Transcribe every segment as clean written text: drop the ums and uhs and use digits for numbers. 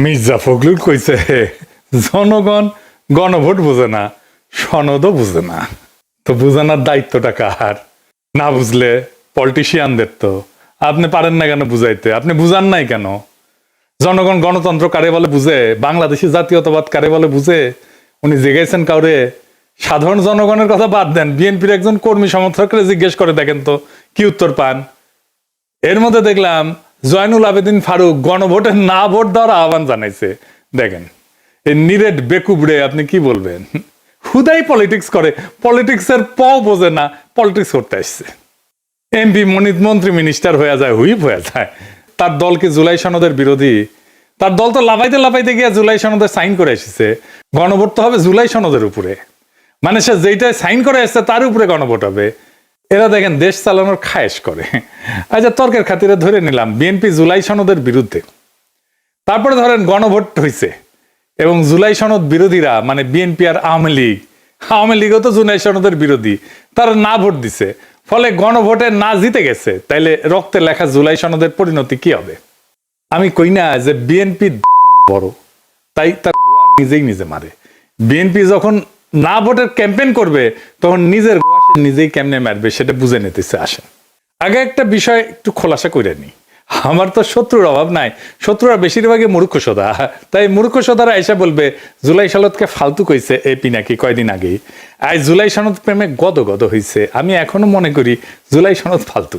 মির্জা ফখরুল কইছে জনগণ গণভোট বুঝে না, সনদও বুঝে না। তো বুঝানোর দায়িত্বটা কার? না বুঝলে পলিটিশিয়ানদের। তো আপনি পারেন না কেন বুঝাইতে? আপনি বুঝান নাই কেন? জনগণ গণতন্ত্র কারে বলে বুঝে, বাংলাদেশি জাতীয়তাবাদ কারে বলে বুঝে? উনি জেগেছেন কাউরে? সাধারণ জনগণের কথা বাদ দেন, বিএনপির একজন কর্মী সমর্থকরা জিজ্ঞেস করে দেখেন তো কি উত্তর পান। এর মধ্যে দেখলাম জয়নুল আবেদিন ফারুক গণভোটে না ভোট দেওয়ার আহ্বান জানাইছে। দেখেন এই নিরেট বেকুবড়ে আপনি কি বলবেন? হুদাই পলিটিক্স করে, পলিটিক্সের পও বোঝে না, পলিটিক্স করতে আসছে। এমপি মন্ত্রী মিনিস্টার হয়ে যায়, হুইপ হয়ে যায়। তার দল কি জুলাই সনদের বিরোধী? তার দল তো লাফাইতে লাফাইতে গিয়ে জুলাই সনদে সাইন করে এসেছে। গণভোট তো হবে জুলাই সনদের উপরে, মানে সে যেইটাই সাইন করে এসছে তার উপরে গণভোট হবে। এরা দেখেন দেশ চালানোর খায়েশ করে। আচ্ছা, তর্কের খাতিরে ধরে নিলাম বিএনপি জুলাই সনদের বিরুদ্ধে, তারপরে ধরেন গণভোট হয়েছে এবং জুলাই সনদ বিরোধীরা মানে বিএনপি আর আওয়ামী লীগও তো জুলাই সনদের বিরোধী, তারা না ভোট দিছে, ফলে গণভোটে না জিতে গেছে। তাইলে রক্তে লেখা জুলাই সনদের পরিণতি কি হবে? আমি কই না যে বিএনপি বড়, তাই তার নিজেই নিজে মারে। বিএনপি যখন না ভোটের ক্যাম্পেইন করবে তখন নিজের নিজেই কেমনে মারবে সেটা বুঝে নিতেছে। আসেন আগে একটা বিষয় একটু খোলাসা করে নি। আমার তো শত্রুর অভাব নাই, শত্রুরা বেশিরভাগই মূর্খ সোদা। তাই মূর্খ সোদারা এসে বলবে জুলাই সনদকে ফালতু কইছে এই পিনাকি কয়দিন আগেই, আজ জুলাই সনদ প্রেমে গদ হইছে। আমি এখনো মনে করি জুলাই সনদ ফালতু।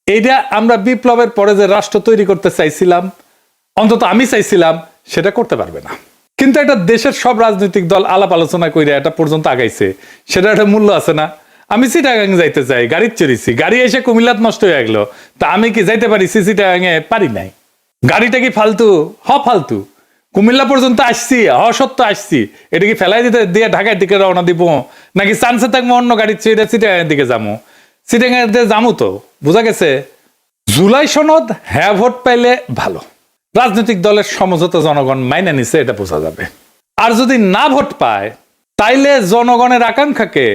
এইটা আমরা বিপ্লবের পরে যে রাষ্ট্র তৈরি করতে চাইছিলাম, অন্তত আমি চাইছিলাম, সেটা করতে পারবে না। কিন্তু একটা দেশের সব রাজনৈতিক দল আলাপ আলোচনা করে এটা পর্যন্ত আগাইছে, সেটা একটা মূল্য আছে না? আমি চিটাগাং যাইতে চাই, গাড়ি চড়িছি, গাড়ি এসে কুমিল্লাত নষ্ট হয়ে গেল, তা আমি কি যাইতে পারি? চিটাগাঙে পারি নাই। গাড়িটা কি ফালতু? ফালতু। কুমিল্লা পর্যন্ত আসছি, সত্য আসছি, এটা কি ফেলাই দিতে দিয়ে ঢাকার দিকে রওনা দিব, নাকি চান্সে থাকবো অন্য গাড়ি চেয়ে চিটাগাঙের দিকে যাবো? চিটাগাঙের দিকে যাবো। তো বোঝা গেছে জুলাই সনদ হ্যাঁ ভোট পাইলে ভালো, রাজনৈতিক দলের সমঝোতা জনগণ মাইনে নিছে, এটা বোঝা যাবে। আর যদি না ভোট পায় তাইলে জনগণের আকাঙ্ক্ষাকে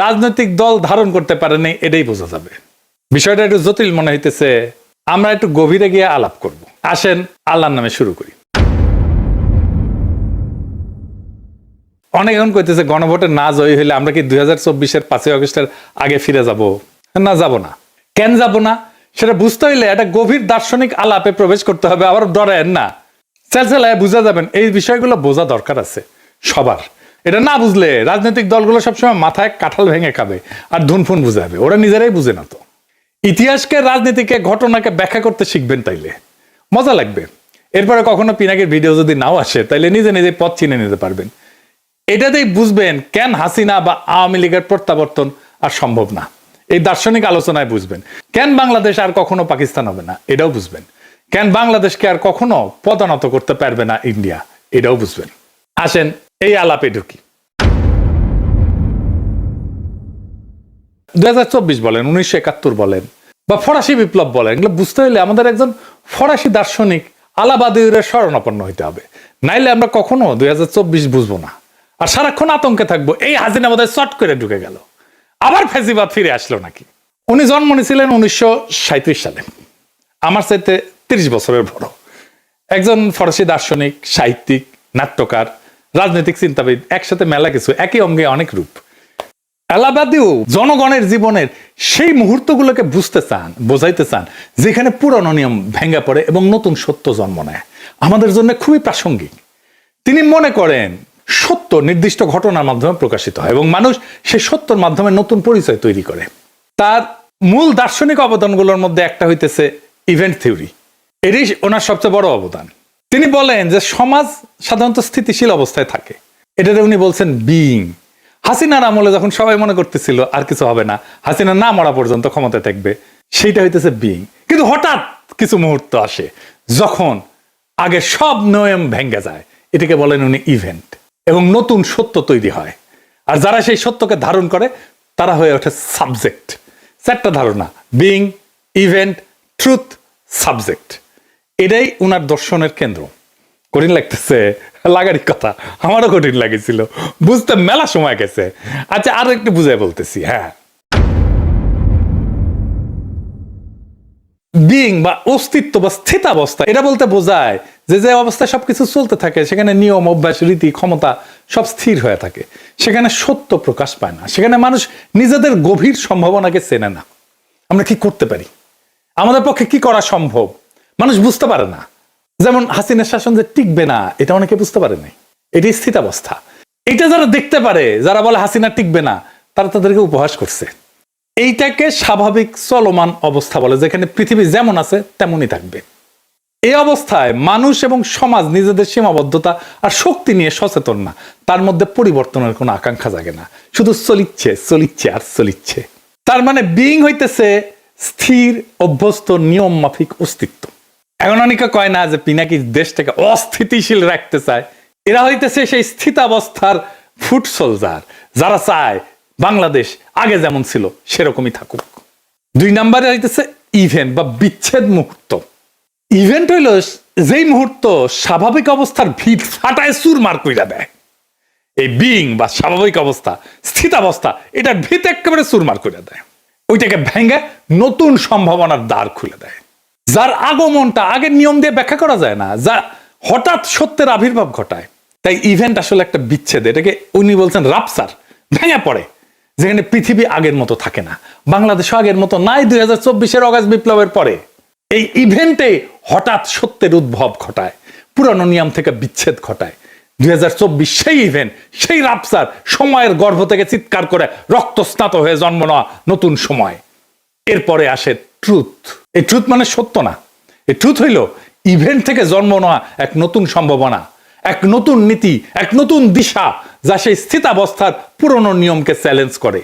রাজনৈতিক দল ধারণ করতে পারেনি, এটাই বোঝা যাবে। বিষয়টা একটু জটিল মনে হইতেছে, আমরা একটু গভীরে গিয়ে আলাপ করব। আসেন আল্লাহর নামে শুরু করি। অনেক এখন কইতেছে গণভোটে না জয়ী হইলে আমরা কি 2024-এর 5ই আগস্টের আগে ফিরে যাব? না, যাব না। কেন যাব না সেটা বুঝতে হইলে একটা গভীর দার্শনিক আলাপে প্রবেশ করতে হবে। আবার ডরেন না, চালচালায় বুঝা যাবেন। এই বিষয়গুলো বোঝা দরকার আছে সবার। এটা না বুঝলে রাজনৈতিক দলগুলো সবসময় মাথায় কাঁঠাল ভেঙে খাবে আর ধুনফুন বুঝাবে, ওরা নিজেরাই বুঝে না। তো ইতিহাসকে, রাজনীতিকে, ঘটনাকে ব্যাখ্যা করতে শিখবেন, তাইলে মজা লাগবে। এরপরে কখনো পিনাকির ভিডিও যদি নাও আসে তাইলে নিজে নিজে পথ চিনে নিতে পারবেন। এটাতেই বুঝবেন কেন হাসিনা বা আওয়ামী লীগের প্রত্যাবর্তন আর সম্ভব না। এই দার্শনিক আলোচনায় বুঝবেন কেন বাংলাদেশ আর কখনো পাকিস্তান হবে না, এটাও বুঝবেন। কেন বাংলাদেশকে আর কখনো পদানত করতে পারবে না ইন্ডিয়া, এটাও বুঝবেন। আসেন এই আলাপে ঢুকি। 2024 বলেন, 1971 বলেন, বা ফরাসি বিপ্লব বলেন, এগুলো বুঝতে হলে আমাদের একজন ফরাসি দার্শনিক আলাবাদিউরের শরণাপন্ন হইতে হবে, নাইলে আমরা কখনো 2024 বুঝবো না। আর সারাক্ষণ আতঙ্কে থাকবো এই হাসিনা বোধহয় চট করে ঢুকে গেল, আবার ফ্যাসিবাদ ফিরে আসলো নাকি। উনি জন্ম নিয়েছিলেন 1937 সালে, আমার চাইতে 30 বছরের বড়। একজন ফরাসি দার্শনিক, সাহিত্যিক, নাট্যকার, রাজনৈতিক চিন্তাবিদ, একসাথে মেলা কিছু, একই অঙ্গে অনেক রূপ। এলাবাদিও জনগণের জীবনের সেই মুহূর্তগুলোকে বুঝতে চান, বোঝাইতে চান যেখানে পুরনো নিয়ম ভেঙে পড়ে এবং নতুন সত্য জন্ম নেয়, আমাদের জন্য খুবই প্রাসঙ্গিক। তিনি মনে করেন সত্য নির্দিষ্ট ঘটনার মাধ্যমে প্রকাশিত হয় এবং মানুষ সেই সত্যর মাধ্যমে নতুন পরিচয় তৈরি করে। তার মূল দার্শনিক অবদানগুলোর মধ্যে একটা হইতেছে ইভেন্ট থিওরি। এটাই ওনার সবচেয়ে বড় অবদান। তিনি বলেন যে সমাজ সাধারণত স্থিতিশীল অবস্থায় থাকে, এটাতে উনি বলছেন বিইং। হাসিনার আমলে যখন সবাই মনে করতেছিল আর কিছু হবে না, হাসিনা না মরা পর্যন্ত ক্ষমতায় থাকবে, সেইটা হইতেছে বিইং। কিন্তু হঠাৎ কিছু মুহূর্ত আসে যখন আগে সব নিয়ম ভেঙে যায়, এটাকে বলেন উনি ইভেন্ট, এবং নতুন সত্য তৈরি হয়। আর যারা সেই সত্যকে ধারণ করে তারা হয়ে ওঠে সাবজেক্ট। চারটা ধারণা: বিইং, ইভেন্ট, ট্রুথ, সাবজেক্ট। এটাই উনার দর্শনের কেন্দ্র। কঠিন লাগতেছে? লাগারই কথা, আমারও কঠিন লাগেছিল, বুঝতে মেলা সময় গেছে। আচ্ছা, আরো একটু বুঝাই বলতেছি। হ্যাঁ, বিইং বা অস্তিত্ব বা স্থিতাবস্থা, এটা বলতে বোঝায় যে যে অবস্থায় সবকিছু চলতে থাকে সেখানে নিয়ম, অভ্যাস, রীতি, ক্ষমতা সব স্থির হয়ে থাকে, সেখানে সত্য প্রকাশ পায় না, সেখানে মানুষ নিজেদের গভীর সম্ভাবনাকে চেনে না। আমরা কি করতে পারি, আমাদের পক্ষে কি করা সম্ভব, মানুষ বুঝতে পারে না। যেমন হাসিনার শাসন যে টিকবে না, এটা অনেকে বুঝতে পারে নাই, এটি স্থিতাবস্থা। এটা যারা দেখতে পারে, যারা বলে হাসিনা টিকবে না, তারা তাদেরকে উপহাস করছে। এইটাকে স্বাভাবিক চলমান অবস্থা বলে, যেখানে পৃথিবী যেমন আছে তেমনই থাকবে। এই অবস্থায় মানুষ এবং সমাজ নিজেদের সীমাবদ্ধতা আর শক্তি নিয়ে সচেতন না, তার মধ্যে পরিবর্তনের কোনো আকাঙ্ক্ষা জাগে না, শুধু চলিচ্ছে চলিচ্ছে আর চলিচ্ছে। তার মানে বিইং হইতেছে স্থির, অভ্যস্ত, নিয়ম মাফিক অস্তিত্ব। এখন অনেকে কয় না যে পিনাকি দেশটাকে অস্থিতিশীল রাখতে চায়, এরা হইতেছে সেই স্থিতাবস্থার ফুট সোলজার, যারা চায় বাংলাদেশ আগে যেমন ছিল সেরকমই থাকুক। 2 নম্বরে হইতেছে ইভেন্ট বা বিচ্ছেদ মুহূর্ত। ইভেন্ট হইল যেই মুহূর্ত স্বাভাবিক অবস্থার ভিত ফাটায় চুরমার কইরা দেয়। এই বিইং বা স্বাভাবিক অবস্থা, স্থিতাবস্থা, এটার ভিত একেবারে চুরমার করে দেয়, ওইটাকে ভেঙে নতুন সম্ভাবনার দ্বার খুলে দেয়, যার আগমনটা আগের নিয়ম দিয়ে ব্যাখ্যা করা যায় না, যা হঠাৎ সত্যের আবির্ভাব ঘটায়। তাই ইভেন্ট আসলে একটা বিচ্ছেদ, এটাকে উনি বলছেন রাপসার, ভেঙে পড়ে, যেখানে পৃথিবী আগের মতো থাকে না, বাংলাদেশ আগের মতো নাই। 2024-এর অগাস্ট বিপ্লবের পরে এই ইভেন্টে হঠাৎ সত্যের উদ্ভব ঘটায়, পুরানো নিয়ম থেকে বিচ্ছেদ ঘটায়। 2024 সেই ইভেন্ট, সেই রাপসার, সময়ের গর্ভ থেকে চিৎকার করে রক্তস্নাত হয়ে জন্ম নেওয়া নতুন সময়। এরপরে আসে ট্রুথ। এই ট্রুথ মানে সত্য না, এই ট্রুথ হইল ইভেন্ট থেকে জন্ম নেওয়া এক নতুন সম্ভাবনা, এক নতুন নীতি, এক নতুন দিশা, যা সেই স্থিতাবস্থার পুরনো নিয়মকে চ্যালেঞ্জ করে,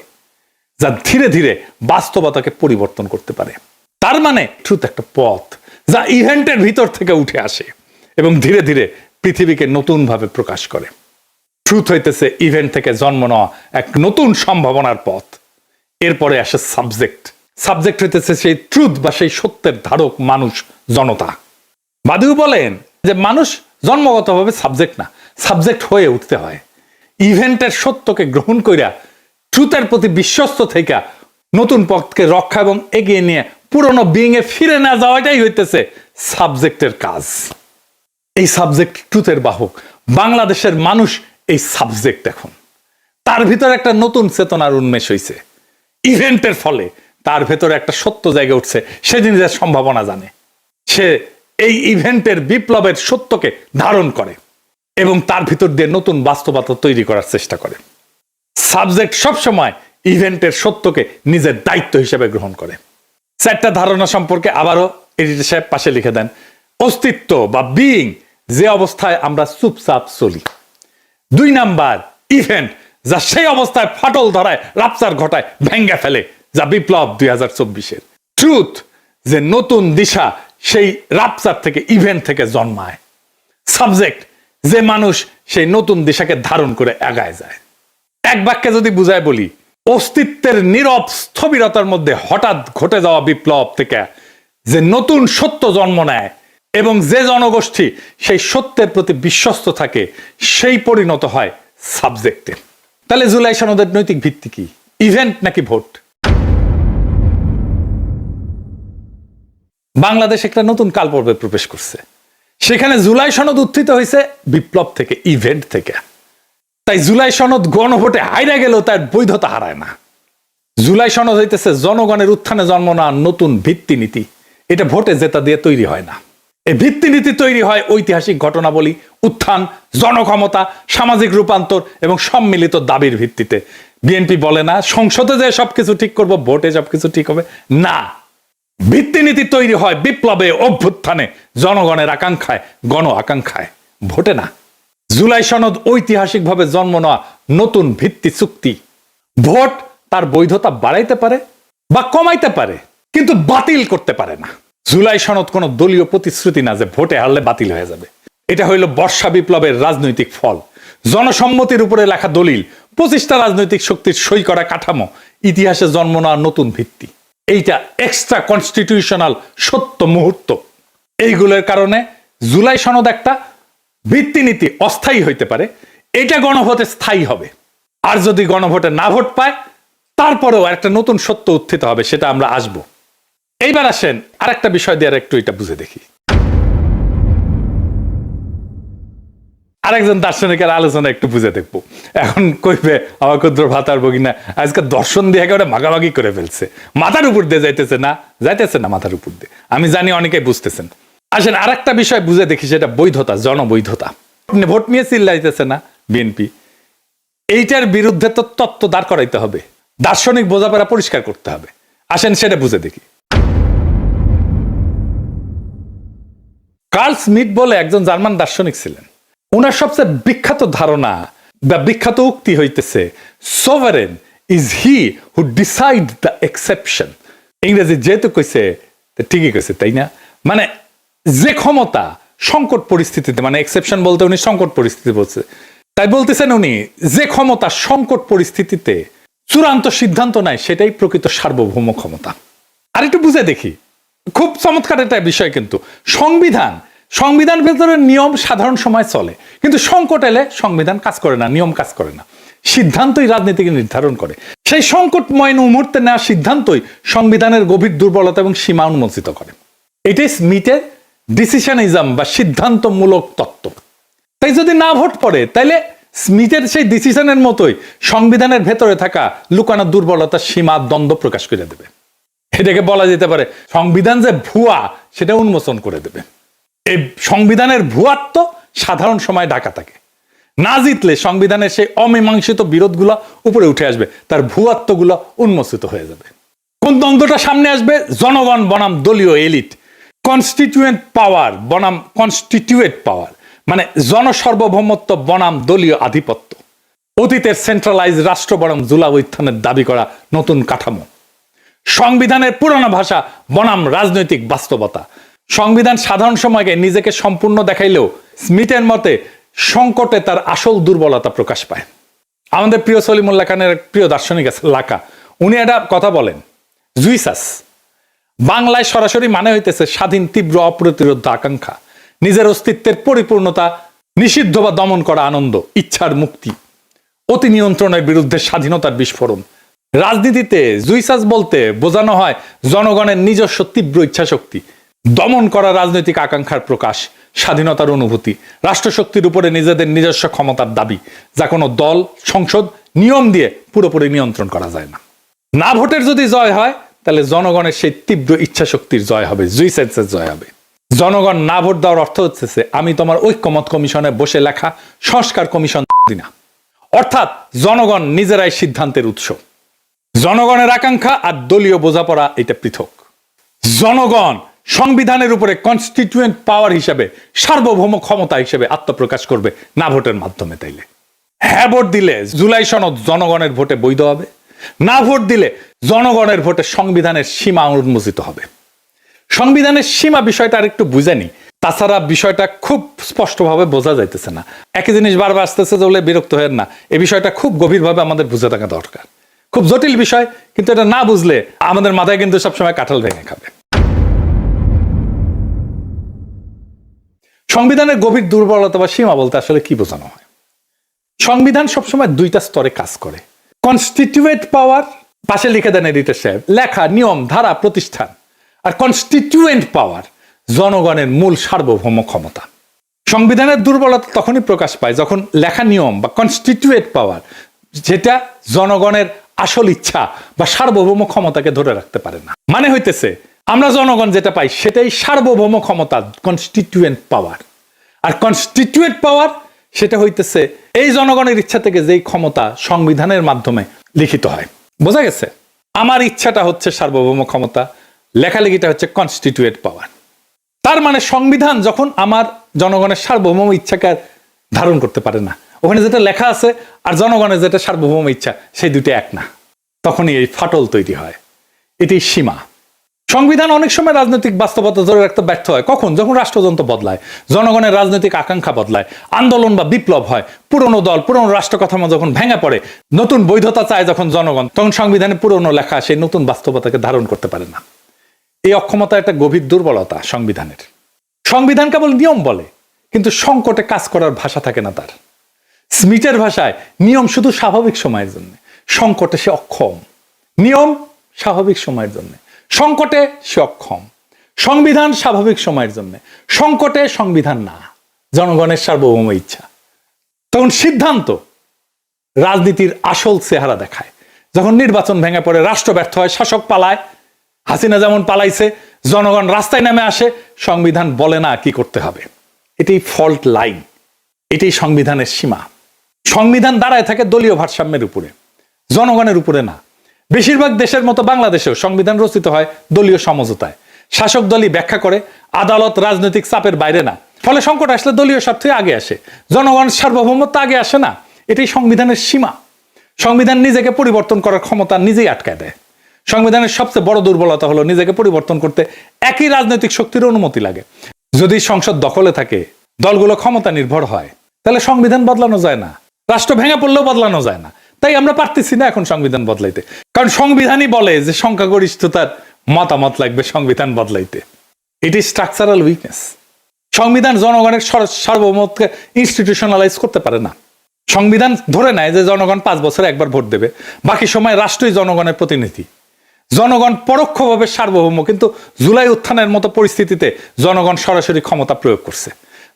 যা ধীরে ধীরে বাস্তবতাকে পরিবর্তন করতে পারে। তার মানে ট্রুথ একটা পথ, যা ইভেন্টের ভিতর থেকে উঠে আসে এবং ধীরে ধীরে পৃথিবীকে নতুন ভাবে প্রকাশ করে। ট্রুথ হইতেছে ইভেন্ট থেকে জন্ম নেওয়া এক নতুন সম্ভাবনার পথ। এরপরে আসে সাবজেক্ট। সাবজেক্ট হইতেছে সেই ট্রুথ বা সেই সত্যের ধারক, মানুষ, জনতা। বাদিউ বলেন যে মানুষ জন্মগতভাবে সাবজেক্ট না, সাবজেক্ট হয়ে উঠতে হয়। ইভেন্টের সত্যকে গ্রহণ কইরা ট্রুথের প্রতি বিশ্বস্ত থেকে নতুন পথকে রক্ষা এবং এগিয়ে নিয়ে পুরনো বিইং এ ফিরে না যাওয়াটাই হইতেছে সাবজেক্টের কাজ। এই সাবজেক্ট ট্রুথের বাহক, বাংলাদেশের মানুষ এই সাবজেক্ট। এখন তার ভিতরে একটা নতুন চেতনার উন্মেষ হইছে ইভেন্টের ফলে, তার ভেতরে একটা সত্য জায়গা উঠছে, সে জিনিসের সম্ভাবনা জানে, সে এই ইভেন্টের বিপ্লবের সত্যকে ধারণ করে এবং তার ভিতর দিয়ে নতুন বাস্তবতা তৈরি করার চেষ্টা করে। সাবজেক্ট সবসময় ইভেন্টের সত্যকে নিজের দায়িত্ব হিসেবে গ্রহণ করে। 4টা ধারণা সম্পর্কে আবারও এডিটর সাহেব পাশে লিখে দেন। অস্তিত্ব বা বিইং, যে অবস্থায় আমরা চুপচাপ চলি। 2 নাম্বার ইভেন্ট, যা সেই অবস্থায় ফাটল ধরায়, রাপচার ঘটায়, ভেঙ্গে ফেলে, যা বিপ্লব 2024-এর। ট্রুথ, যে নতুন দিশা সেই রাপচার থেকে, ইভেন্ট থেকে জন্মায়। সাবজেক্ট, যে মানুষ সেই নতুন দিশাকে ধারণ করে আগায় যায়। এক বাক্যে যদি বুঝায় বলি, অস্তিত্বের নীরব স্থবিরতার মধ্যে হঠাৎ ঘটে যাওয়া বিপ্লব থেকে যে নতুন সত্য জন্ম নেয় এবং যে জনগোষ্ঠী সেই সত্যের প্রতি বিশ্বস্ত থাকে, সেই পরিণত হয় সাবজেক্টে। তাহলে জুলাই সনদের নৈতিক ভিত্তি কি, ইভেন্ট নাকি ভোট? বাংলাদেশ একটা নতুন কালপর্বে প্রবেশ করছে, সেখানে জুলাই সনদ উত্থিত হয়েছে বিপ্লব থেকে, ইভেন্ট থেকে। তাই জুলাই সনদ গণভোটে হাইরা গেলেও তার বৈধতা হারায় না। জুলাই সনদ হইতেছে জনগণের উত্থানে জন্ম নেওয়া নতুন ভিত্তিনীতি, এটা ভোটে জেতা দিয়ে তৈরি হয় না। এই ভিত্তিনীতি তৈরি হয় ঐতিহাসিক ঘটনাবলী, উত্থান, জনক্ষমতা, সামাজিক রূপান্তর এবং সম্মিলিত দাবির ভিত্তিতে। বিএনপি বলে না সংসদে যে সবকিছু ঠিক করব, ভোটে সবকিছু ঠিক হবে না। ভিত্তিনীতি তৈরি হয় বিপ্লবে, অভ্যুত্থানে, জনগণের আকাঙ্ক্ষায়, গণ আকাঙ্ক্ষায়, ভোটে না। জুলাই সনদ ঐতিহাসিকভাবে জন্ম নেওয়া নতুন ভিত্তি চুক্তি। ভোট তার বৈধতা বাড়াইতে পারে বা কমাইতে পারে, কিন্তু বাতিল করতে পারে না। জুলাই সনদ কোনো দলীয় প্রতিশ্রুতি না যে ভোটে হারলে বাতিল হয়ে যাবে। এটা হইল বর্ষা বিপ্লবের রাজনৈতিক ফল, জনসম্মতির উপরে লেখা দলিল, 25টা রাজনৈতিক শক্তির সই করা কাঠামো, ইতিহাসে জন্ম নেওয়া নতুন ভিত্তি। এইটা এক্সট্রা কনস্টিটিউশনাল সত্য মুহূর্ত। এইগুলোর কারণে জুলাই সনদ একটা ভিত্তিনীতি অস্থায়ী হইতে পারে, এটা গণভোটে স্থায়ী হবে। আর যদি গণভোটে না ভোট পায়, তারপরেও একটা নতুন সত্য উত্থিত হবে, সেটা আমরা আসবো। এইবার আসেন আরেকটা বিষয় দিয়ে একটু এটা বুঝে দেখি। আরেকজন দার্শনিকের আলোচনা একটু বুঝে দেখবো। এখন কইবে আমার ক্ষুদ্র ভাতার ভগিনা আজকে দর্শন দিয়ে একেবারে মাগামাগি করে ফেলছে, মাথার উপর দিয়ে যাইতেছে না মাথার উপর দিয়ে। আমি জানি অনেকেই বুঝতেছেন। আসেন আরেকটা বিষয় বুঝে দেখি, সেটা বৈধতা, জনবৈধতা। ভোট নিয়ে চিল্লাইতেছে না বিএনপি, এইটার বিরুদ্ধে তো তত্ত্ব দাঁড় করাইতে হবে, দার্শনিক বোঝাপড়া পরিষ্কার করতে হবে। আসেন সেটা বুঝে দেখি। কার্ল স্মিথ বলে একজন জার্মান দার্শনিক ছিলেন। ওনার সবচেয়ে বিখ্যাত ধারণা বা বিখ্যাত উক্তি হইতেছে, sovereign is he who decide the exception. ইংরেজি যেহেতু কইছে ঠিকই কইছে, তাই না? মানে যে ক্ষমতা সংকট পরিস্থিতিতে, মানে এক্সেপশন বলতে উনি সংকট পরিস্থিতি বলছে, তাই বলতেছেন উনি যে ক্ষমতা সংকট পরিস্থিতিতে চূড়ান্ত সিদ্ধান্ত নেয় সেটাই প্রকৃত সার্বভৌম ক্ষমতা। আর একটু বুঝে দেখি, খুব চমৎকার একটা বিষয়। কিন্তু সংবিধান ভেতরে নিয়ম সাধারণ সময় চলে, কিন্তু সংকট এলে সংবিধান কাজ করে না, নিয়ম কাজ করে না, সিদ্ধান্তই রাজনীতিকে নির্ধারণ করে। সেই সংকটময় মুহূর্তে নেওয়া সিদ্ধান্তই সংবিধানের গভীর দুর্বলতা এবং সীমা উন্মোচিত করে। এটাই স্মিথের ডিসিশনিজম বা সিদ্ধান্তমূলক তত্ত্ব। তাই যদি না ভোট পড়ে, তাইলে স্মিথের সেই ডিসিশনের মতোই সংবিধানের ভেতরে থাকা লুকানো দুর্বলতা, সীমা, দ্বন্দ্ব প্রকাশ করে দেবে। এটাকে বলা যেতে পারে সংবিধান যে ভুয়া সেটা উন্মোচন করে দেবে। এই সংবিধানের ভুয়াত্ব সাধারণ সময় ঢাকা থাকে, না জিতলে সংবিধানের সেই অমীমাংসিত বিরোধগুলো উপরে উঠে আসবে, তার ভুয়াত্বগুলো উন্মোচিত হয়ে যাবে। কোন দ্বন্দ্বটা সামনে আসবে? জনগণ বনাম দলীয় এলিট, কনস্টিটিউয়েন্ট পাওয়ার বনাম কনস্টিটিউয়েট পাওয়ার, মানে জনসার্বভৌমত্ব বনাম দলীয় আধিপত্য, অতীতের সেন্ট্রালাইজ রাষ্ট্র বনাম জুলাই উত্থানের দাবি করা নতুন কাঠামো, সংবিধানের পুরনো ভাষা বনাম রাজনৈতিক বাস্তবতা। সংবিধান সাধারণ সময়কে নিজেকে সম্পূর্ণ দেখাইলেও স্মিথের মতে সংকটে তার আসল দুর্বলতা প্রকাশ পায়। আমাদের প্রিয় সলিমুল্লাহ খানের প্রিয় দার্শনিক আছে লাকা, উনি একটা কথা বলেন, জুইসাস বাংলায় সরাসরি মানে হইতেছে স্বাধীন, তীব্র, অপ্রতিরোধ আকাঙ্ক্ষা, নিজের অস্তিত্বের পরিপূর্ণতা নিষিদ্ধ বা দমন করা আনন্দ, ইচ্ছার মুক্তি, অতি নিয়ন্ত্রণের বিরুদ্ধে স্বাধীনতার বিস্ফোরণ। রাজনীতিতে জুইসাস বলতে বোঝানো হয় জনগণের নিজস্ব তীব্র ইচ্ছা শক্তি, দমন করা রাজনৈতিক আকাঙ্ক্ষার প্রকাশ, স্বাধীনতার অনুভূতি, রাষ্ট্রশক্তির উপরে নিজেদের নিজস্ব ক্ষমতার দাবি, যা কোনো দল, সংসদ, নিয়ম দিয়ে পুরোপুরি নিয়ন্ত্রণ করা যায় না। না ভোটের যদি জয় হয়, তাহলে জনগণের সেই তীব্র ইচ্ছা শক্তির জয় হবে, জুইসাসের জয় হবে। জনগণ না ভোট দেওয়ার অর্থ হচ্ছে আমি তোমার ঐক্যমত কমিশনে বসে লেখা সংস্কার কমিশন না, অর্থাৎ জনগণ নিজেরাই সিদ্ধান্তের উৎস। জনগণের আকাঙ্ক্ষা আর দলীয় বোঝাপড়া এটা পৃথক। জনগণ সংবিধানের উপরে কনস্টিটিউয়েন্ট পাওয়ার হিসেবে, সার্বভৌম ক্ষমতা হিসেবে আত্মপ্রকাশ করবে না ভোটের মাধ্যমে। তাইলে হ্যাঁ ভোট দিলে জুলাই সনদ জনগণের ভোটে বৈধ হবে, না ভোট দিলে জনগণের ভোটে সংবিধানের সীমা উন্মোচিত হবে। সংবিধানের সীমা বিষয়টা আর একটু বুঝেনি, তাছাড়া বিষয়টা খুব স্পষ্টভাবে বোঝা যাইতেছে না। একই জিনিস বারবার আসতেছে বলে বিরক্ত হয়ে না, এই বিষয়টা খুব গভীরভাবে আমাদের বুঝে থাকা দরকার। খুব জটিল বিষয়, কিন্তু এটা না বুঝলে আমাদের মাথায় কিন্তু সবসময় কাঁঠাল ভেঙে খাবে। সংবিধানের গভীর দুর্বলতা বা সীমা বলতে আসলে কি বোঝানো হয়? সংবিধান সবসময় দুইটা স্তরে কাজ করে। কনস্টিটিউয়েন্ট পাওয়ার, পাশে লিখে দেন এডিটর সাহেব, লেখা, নিয়ম, ধারা, প্রতিষ্ঠান। আর কনস্টিটিউয়েন্ট পাওয়ার, জনগণের মূল সার্বভৌম ক্ষমতা। সংবিধানের দুর্বলতা তখনই প্রকাশ পায় যখন লেখা নিয়ম বা কনস্টিটিউয়েন্ট পাওয়ার, যেটা জনগণের আসল ইচ্ছা বা সার্বভৌম ক্ষমতাকে ধরে রাখতে পারে না। মানে হইতেছে আমরা জনগণ যেটা পাই সেটাই সার্বভৌম ক্ষমতা, কনস্টিটিউয়েন্ট পাওয়ার। আর কনস্টিটিউয়েন্ট পাওয়ার সেটা হইতেছে এই জনগণের ইচ্ছা থেকে যেই ক্ষমতা সংবিধানের মাধ্যমে লিখিত হয়। বোঝা গেছে? আমার ইচ্ছাটা হচ্ছে সার্বভৌম ক্ষমতা, লেখালেখিটা হচ্ছে কনস্টিটিউয়েন্ট পাওয়ার। তার মানে সংবিধান যখন আমার জনগণের সার্বভৌম ইচ্ছাকে ধারণ করতে পারে না, ওখানে যেটা লেখা আছে আর জনগণের যেটা সার্বভৌম ইচ্ছা সেই দুটো এক না, তখনই এই ফাটল তৈরি হয়। এটি সীমা। সংবিধান অনেক সময় রাজনৈতিক বাস্তবতা ধরে রাখতে ব্যর্থ হয়। কখন? যখন রাষ্ট্রযন্ত্র বদলায়, জনগণের রাজনৈতিক আকাঙ্ক্ষা বদলায়, আন্দোলন বা বিপ্লব হয়, পুরনো দল, পুরনো রাষ্ট্র কাঠামো যখন ভেঙে পড়ে, নতুন বৈধতা চায় যখন জনগণ, তখন সংবিধানে পুরনো লেখা সেই নতুন বাস্তবতাকে ধারণ করতে পারে না। এই অক্ষমতা একটা গভীর দুর্বলতা সংবিধানের। সংবিধান কেবল নিয়ম বলে, কিন্তু সংকটে কাজ করার ভাষা থাকে না তার। স্মিথের ভাষায় নিয়ম শুধু স্বাভাবিক সময়ের জন্য, সংকটে সে অক্ষম। নিয়ম স্বাভাবিক সময়ের জন্য, সংকটে সে অক্ষম, সংবিধান স্বাভাবিক সময়ের জন্য, সংকটে সংবিধান না, জনগণের সার্বভৌম ইচ্ছা। তখন সিদ্ধান্ত রাজনীতির আসল চেহারা দেখায়। যখন নির্বাচন ভেঙে পড়ে, রাষ্ট্র ব্যর্থ হয়, শাসক পালায়, হাসিনা যেমন পালাইছে, জনগণ রাস্তায় নেমে আসে, সংবিধান বলে না কি করতে হবে। এটাই ফল্ট লাইন, এটাই সংবিধানের সীমা। সংবিধান দাঁড়ায় থাকে দলীয় ভারসাম্যের উপরে, জনগণের উপরে না। বেশিরভাগ দেশের মতো বাংলাদেশেও সংবিধান রচিত হয় দলীয় সমঝোতায়, শাসক দলই ব্যাখ্যা করে, আদালত রাজনৈতিক চাপের বাইরে না। ফলে সংকট আসলে দলীয় স্বার্থে আগে আসে, জনগণ সার্বভৌমত্ব আগে আসে না। এটাই সংবিধানের সীমা। সংবিধান নিজেকে পরিবর্তন করার ক্ষমতা নিজেই আটকায় দেয়। সংবিধানের সবচেয়ে বড় দুর্বলতা হলো নিজেকে পরিবর্তন করতে একই রাজনৈতিক শক্তির অনুমতি লাগে। যদি সংসদ দখলে থাকে, দলগুলো ক্ষমতা নির্ভর হয়, তাহলে সংবিধান বদলানো যায় না, রাষ্ট্র ভেঙে পড়লেও বদলানো যায় না। তাই আমরা পারতেছি না এখন সংবিধান বদলাইতে, কারণ সংবিধানই বলে যে সংখ্যাগরিষ্ঠতার মতামত লাগবে সংবিধান বদলাইতে। এটি স্ট্রাকচারাল উইকনেস। সংবিধান জনগণের সার্বভৌমত্বকে ইনস্টিটিউশনালাইজ করতে পারে না। সংবিধান ধরে নেয় যে জনগণ 5 বছরে একবার ভোট দেবে, বাকি সময় রাষ্ট্রই জনগণের প্রতিনিধি। জনগণ পরোক্ষভাবে সার্বভৌম, কিন্তু জুলাই উত্থানের মতো পরিস্থিতিতে জনগণ সরাসরি ক্ষমতা প্রয়োগ করছে।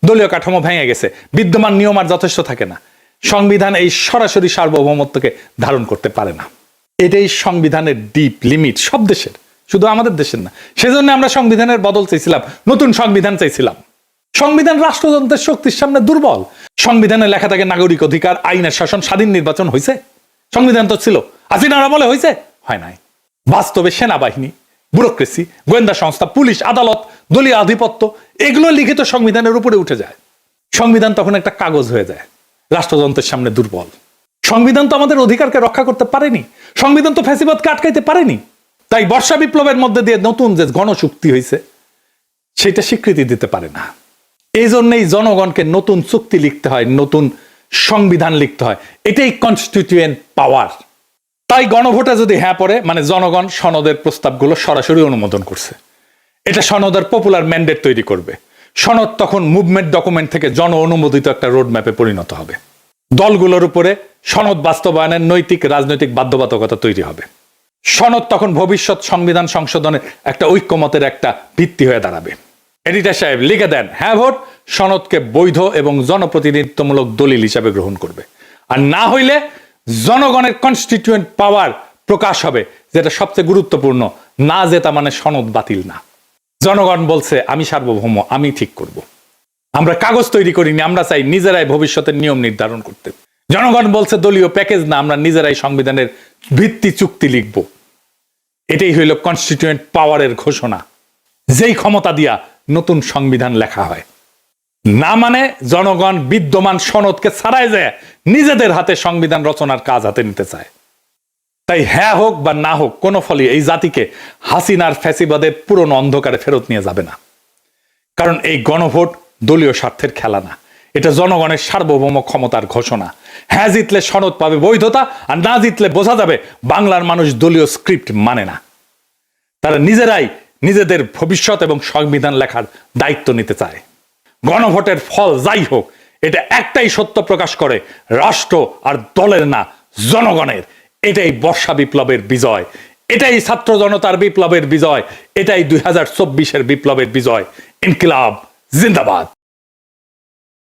দলীয় কাঠামো ভেঙে গেছে, বিদ্যমান নিয়ম আর যথেষ্ট থাকে না। সংবিধান এই সরাসরি সার্বভৌমত্বকে ধারণ করতে পারে না। এটাই সংবিধানের ডিপ লিমিট, সব দেশের, শুধু আমাদের দেশের না। সেজন্য আমরা সংবিধানের বদল চাইছিলাম, নতুন সংবিধান চাইছিলাম। সংবিধান রাষ্ট্রযন্ত্রের শক্তির সামনে দুর্বল। সংবিধানে লেখা থাকে নাগরিক অধিকার, আইনের শাসন, স্বাধীন নির্বাচন। হয়েছে? সংবিধান তো ছিল, হাসিনারা বলে হয়েছে, হয় নাই। বাস্তবে সেনাবাহিনী, ব্যুরোক্রেসি, গোয়েন্দা সংস্থা, পুলিশ, আদালত, দলীয় আধিপত্য, এগুলো লিখিত সংবিধানের উপরে উঠে যায়। সংবিধান তখন একটা কাগজ হয়ে যায়, রাষ্ট্রযন্ত্রের সামনে দুর্বল। সংবিধান তো আমাদের অধিকারকে রক্ষা করতে পারেনি, সংবিধান তো ফ্যাসিবাদকে আটকাইতে পারেনি। তাই বর্ষা বিপ্লবের মধ্যে দিয়ে নতুন যে গণশক্তি হয়েছে, সেটা স্বীকৃতি দিতে পারে না। এই জন্যই জনগণকে নতুন চুক্তি লিখতে হয়, নতুন সংবিধান লিখতে হয়। এটাই কনস্টিটিউয়েন্ট পাওয়ার। তাই গণভোটে যদি হ্যাঁ পড়ে, মানে জনগণ সনদের প্রস্তাবগুলো সরাসরি অনুমোদন করছে, এটা সনদের পপুলার ম্যান্ডেট তৈরি করবে। সনদ তখন মুভমেন্ট ডকুমেন্ট থেকে জন অনুমোদিত একটা রোড ম্যাপে পরিণত হবে। দলগুলোর উপরে সনদ বাস্তবায়নের নৈতিক রাজনৈতিক বাধ্যবাধকতা তৈরি হবে। সনদ তখন ভবিষ্যৎ সংবিধান সংশোধনের একটা ঐক্যমতের একটা ভিত্তি হয়ে দাঁড়াবে। এডিটর সাহেব লিখে দেন, হ্যাঁ ভোট সনদকে বৈধ এবং জনপ্রতিনিধিত্বমূলক দলিল হিসাবে গ্রহণ করবে। আর না হইলে জনগণের কনস্টিটিউয়েন্ট পাওয়ার প্রকাশ হবে, যেটা সবচেয়ে গুরুত্বপূর্ণ। না জেতা মানে সনদ বাতিল না। জনগণ বলছে আমি সার্বভৌম, আমি ঠিক করব। আমরা কাগজ তৈরি করিনি, আমরা চাই নিজেরাই ভবিষ্যতের নিয়ম নির্ধারণ করতে। জনগণ বলছে দলীয় প্যাকেজ না, আমরা নিজেরাই সংবিধানের ভিত্তি চুক্তি লিখব। এটাই হইল কনস্টিটিউয়েন্ট পাওয়ারের ঘোষণা, যেই ক্ষমতা দিয়া নতুন সংবিধান লেখা হয়। না মানে জনগণ বিদ্যমান সনদকে ছাড়াই যায় নিজেদের হাতে সংবিধান রচনার কাজ হাতে নিতে চায়। তাই হ্যাঁ হোক বা না হোক, কোনো ফলই এই জাতিকে হাসিনার ফ্যাসিবাদের পুরনো অন্ধকারে ফেরত নিয়ে যাবে না। কারণ এই গণভোট দলীয় স্বার্থের খেলা না, এটা জনগণের সার্বভৌম ক্ষমতার ঘোষণা। হ্যাঁ জিতলে সনদ পাবে বৈধতা, আর না জিতলে বোঝা যাবে বাংলার মানুষ দলীয় স্ক্রিপ্ট মানে না। তারা নিজেরাই নিজেদের ভবিষ্যৎ এবং সংবিধান লেখার দায়িত্ব নিতে চায়। গণভোটের ফল যাই হোক, এটা একটাই সত্য প্রকাশ করে, রাষ্ট্র আর দলের না, জনগণের। এটাই বর্ষা বিপ্লবের বিজয়, এটাই ছাত্র জনতার বিপ্লবের বিজয়, এটাই 2024-এর বিপ্লবের বিজয়। ইনকিলাব জিন্দাবাদ।